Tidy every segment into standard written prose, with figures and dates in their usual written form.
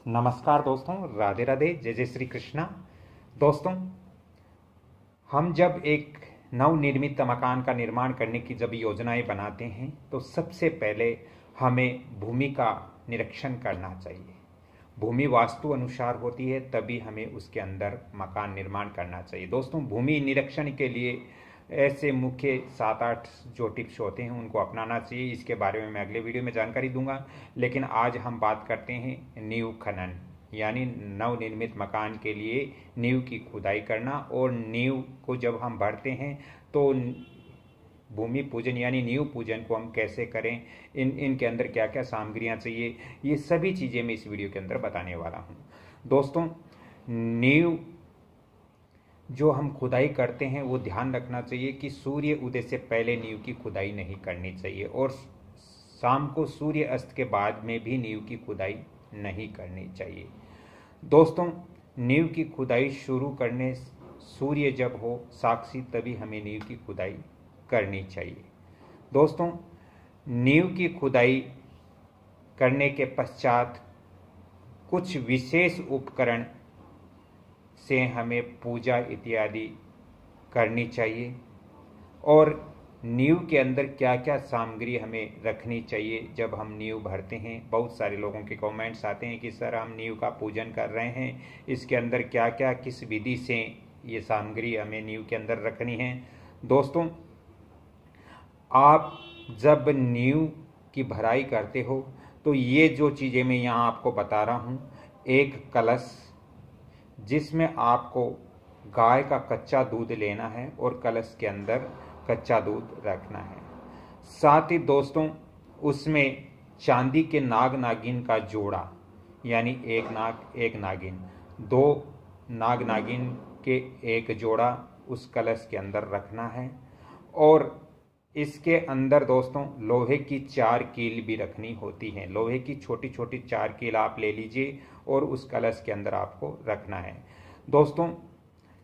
नमस्कार दोस्तों, राधे राधे, जय जय श्री कृष्णा। दोस्तों, हम जब एक नवनिर्मित मकान का निर्माण करने की जब योजनाएं बनाते हैं तो सबसे पहले हमें भूमि का निरीक्षण करना चाहिए। भूमि वास्तु अनुसार होती है, तभी हमें उसके अंदर मकान निर्माण करना चाहिए। दोस्तों, भूमि निरीक्षण के लिए ऐसे मुख्य 7-8 जो टिप्स होते हैं उनको अपनाना चाहिए। इसके बारे में मैं अगले वीडियो में जानकारी दूंगा, लेकिन आज हम बात करते हैं नींव खनन, यानी नवनिर्मित मकान के लिए नींव की खुदाई करना। और नींव को जब हम भरते हैं तो भूमि पूजन यानी नींव पूजन को हम कैसे करें, इनके अंदर क्या क्या सामग्रियां चाहिए, ये सभी चीज़ें मैं इस वीडियो के अंदर बताने वाला हूँ। दोस्तों, नींव जो हम खुदाई करते हैं वो ध्यान रखना चाहिए कि सूर्य उदय से पहले नींव की खुदाई नहीं करनी चाहिए, और शाम को सूर्य अस्त के बाद में भी नींव की खुदाई नहीं करनी चाहिए। दोस्तों, नींव की खुदाई शुरू करने सूर्य जब हो साक्षी तभी हमें नींव की खुदाई करनी चाहिए। दोस्तों, नींव की खुदाई करने के पश्चात कुछ विशेष उपकरण से हमें पूजा इत्यादि करनी चाहिए। और नींव के अंदर क्या क्या सामग्री हमें रखनी चाहिए जब हम नींव भरते हैं। बहुत सारे लोगों के कमेंट्स आते हैं कि सर, हम नींव का पूजन कर रहे हैं, इसके अंदर क्या क्या किस विधि से ये सामग्री हमें नींव के अंदर रखनी है। दोस्तों, आप जब नींव की भराई करते हो तो ये जो चीज़ें मैं यहाँ आपको बता रहा हूँ, एक कलश जिसमें आपको गाय का कच्चा दूध लेना है और कलश के अंदर कच्चा दूध रखना है। साथ ही दोस्तों, उसमें चांदी के नाग नागिन का जोड़ा, यानी एक नाग एक नागिन, 2 नाग नागिन के एक जोड़ा उस कलश के अंदर रखना है। और इसके अंदर दोस्तों लोहे की 4 कील भी रखनी होती हैं। लोहे की छोटी छोटी 4 कील आप ले लीजिए और उस कलश के अंदर आपको रखना है। दोस्तों,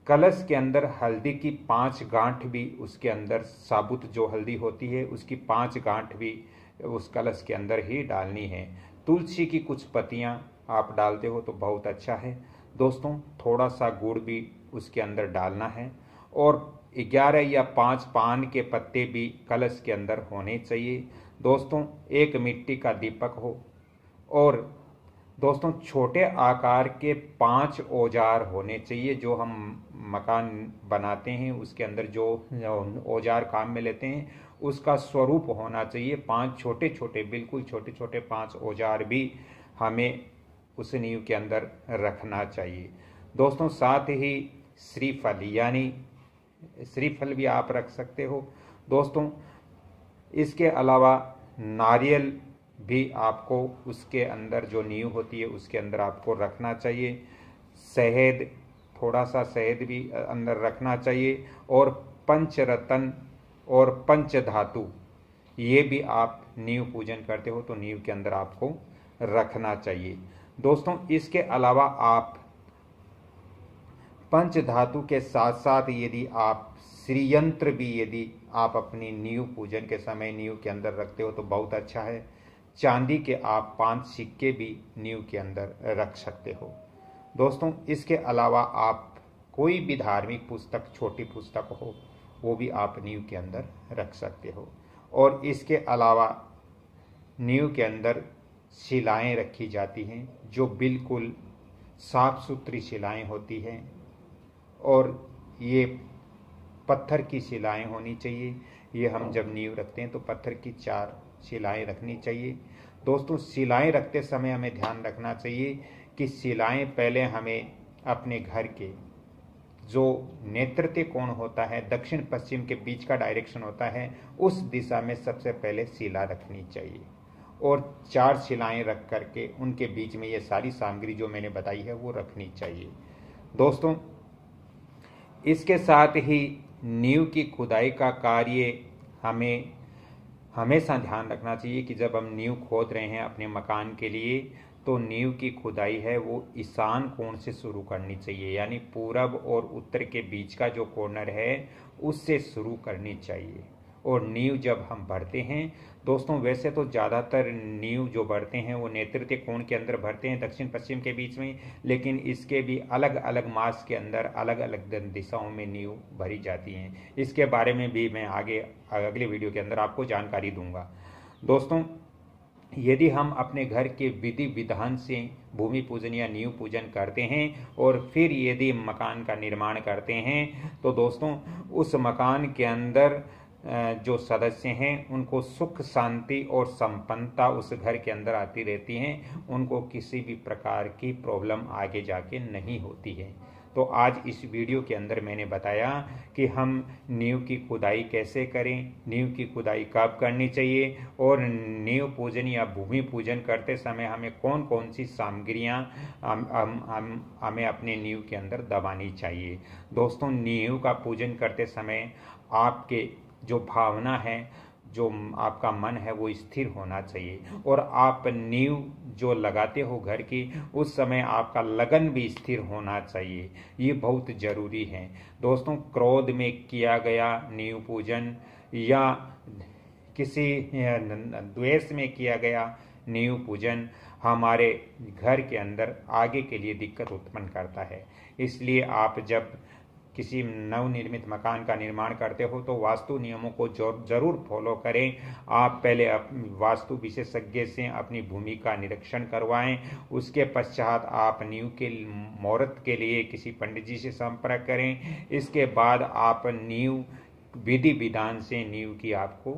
कलश के अंदर हल्दी की 5 गांठ भी, उसके अंदर साबुत जो हल्दी होती है उसकी 5 गांठ भी उस कलश के अंदर ही डालनी है। तुलसी की कुछ पत्तियां आप डालते हो तो बहुत अच्छा है। दोस्तों, थोड़ा सा गुड़ भी उसके अंदर डालना है। और 11 या 5 पान के पत्ते भी कलश के अंदर होने चाहिए। दोस्तों, एक मिट्टी का दीपक हो। और दोस्तों, छोटे आकार के 5 औजार होने चाहिए। जो हम मकान बनाते हैं उसके अंदर जो औजार काम में लेते हैं उसका स्वरूप होना चाहिए। 5 छोटे छोटे, बिल्कुल छोटे छोटे 5 औजार भी हमें उस नींव के अंदर रखना चाहिए। दोस्तों, साथ ही श्रीफल, यानी श्रीफल भी आप रख सकते हो। दोस्तों, इसके अलावा नारियल भी आपको उसके अंदर, जो नींव होती है उसके अंदर आपको रखना चाहिए। शहद, थोड़ा सा शहद भी अंदर रखना चाहिए। और पंचरत्न और पंचधातु, ये भी आप नींव पूजन करते हो तो नींव के अंदर आपको रखना चाहिए। दोस्तों, इसके अलावा आप पंच धातु के साथ साथ यदि आप श्रीयंत्र भी यदि आप अपनी नींव पूजन के समय नींव के अंदर रखते हो तो बहुत अच्छा है। चांदी के आप 5 सिक्के भी नींव के अंदर रख सकते हो। दोस्तों, इसके अलावा आप कोई भी धार्मिक पुस्तक, छोटी पुस्तक हो, वो भी आप नींव के अंदर रख सकते हो। और इसके अलावा नींव के अंदर शिलाएं रखी जाती हैं जो बिल्कुल साफ सुथरी शिलाएं होती हैं, और ये पत्थर की शिलाएं होनी चाहिए। ये हम जब नींव रखते हैं तो पत्थर की 4 शिलाएं रखनी चाहिए। दोस्तों, शिलाएं रखते समय हमें ध्यान रखना चाहिए कि शिलाएं पहले हमें अपने घर के जो नेतृत्व कोण होता है, दक्षिण पश्चिम के बीच का डायरेक्शन होता है, उस दिशा में सबसे पहले शिला रखनी चाहिए। और 4 शिलाएं रख करके उनके बीच में ये सारी सामग्री जो मैंने बताई है वो रखनी चाहिए। दोस्तों, इसके साथ ही नींव की खुदाई का कार्य हमें हमेशा ध्यान रखना चाहिए कि जब हम नींव खोद रहे हैं अपने मकान के लिए तो नींव की खुदाई है वो ईशान कोण से शुरू करनी चाहिए, यानी पूरब और उत्तर के बीच का जो कॉर्नर है उससे शुरू करनी चाहिए। और नींव जब हम भरते हैं दोस्तों, वैसे तो ज़्यादातर नींव जो भरते हैं वो नेतृत्व कोण के अंदर भरते हैं, दक्षिण पश्चिम के बीच में, लेकिन इसके भी अलग अलग मास के अंदर अलग अलग दिशाओं में नींव भरी जाती हैं। इसके बारे में भी मैं आगे अगले वीडियो के अंदर आपको जानकारी दूंगा। दोस्तों, यदि हम अपने घर के विधि विधान से भूमि पूजन या नींव पूजन करते हैं और फिर यदि मकान का निर्माण करते हैं तो दोस्तों उस मकान के अंदर जो सदस्य हैं उनको सुख शांति और संपन्नता उस घर के अंदर आती रहती हैं, उनको किसी भी प्रकार की प्रॉब्लम आगे जाके नहीं होती है। तो आज इस वीडियो के अंदर मैंने बताया कि हम नींव की खुदाई कैसे करें, नींव की खुदाई कब करनी चाहिए और नींव पूजन या भूमि पूजन करते समय हमें कौन कौन सी सामग्रियां हमें अपने नींव के अंदर दबानी चाहिए। दोस्तों, नींव का पूजन करते समय आपके जो भावना है, जो आपका मन है वो स्थिर होना चाहिए और आप नींव जो लगाते हो घर की उस समय आपका लगन भी स्थिर होना चाहिए, ये बहुत जरूरी है। दोस्तों, क्रोध में किया गया नींव पूजन या किसी द्वेष में किया गया नींव पूजन हमारे घर के अंदर आगे के लिए दिक्कत उत्पन्न करता है। इसलिए आप जब किसी नवनिर्मित मकान का निर्माण करते हो तो वास्तु नियमों को जरूर फॉलो करें। आप पहले वास्तु विशेषज्ञ से अपनी भूमि का निरीक्षण करवाएं, उसके पश्चात आप नींव के मुहूर्त के लिए किसी पंडित जी से संपर्क करें। इसके बाद आप नींव विधि विधान से नींव की आपको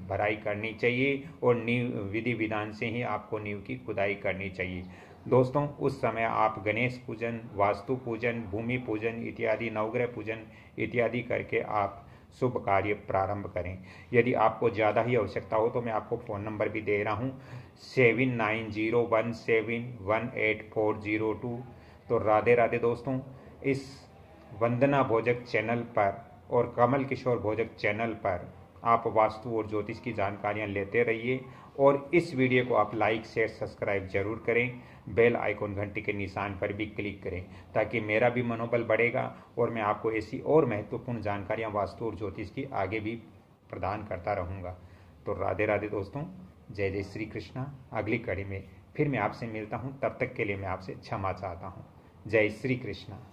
भराई करनी चाहिए और नींव विधि विधान से ही आपको नींव की खुदाई करनी चाहिए। दोस्तों, उस समय आप गणेश पूजन, वास्तु पूजन, भूमि पूजन इत्यादि, नवग्रह पूजन इत्यादि करके आप शुभ कार्य प्रारंभ करें। यदि आपको ज़्यादा ही आवश्यकता हो तो मैं आपको फ़ोन नंबर भी दे रहा हूँ 7901718402। तो राधे राधे दोस्तों, इस वंदना भोजक चैनल पर और कमल किशोर भोजक चैनल पर आप वास्तु और ज्योतिष की जानकारियाँ लेते रहिए और इस वीडियो को आप लाइक शेयर सब्सक्राइब जरूर करें। बेल आइकॉन घंटी के निशान पर भी क्लिक करें ताकि मेरा भी मनोबल बढ़ेगा और मैं आपको ऐसी और महत्वपूर्ण जानकारियाँ वास्तु और ज्योतिष की आगे भी प्रदान करता रहूँगा। तो राधे राधे दोस्तों, जय जय श्री कृष्णा। अगली कड़ी में फिर मैं आपसे मिलता हूँ, तब तक के लिए मैं आपसे क्षमा चाहता हूँ। जय श्री कृष्णा।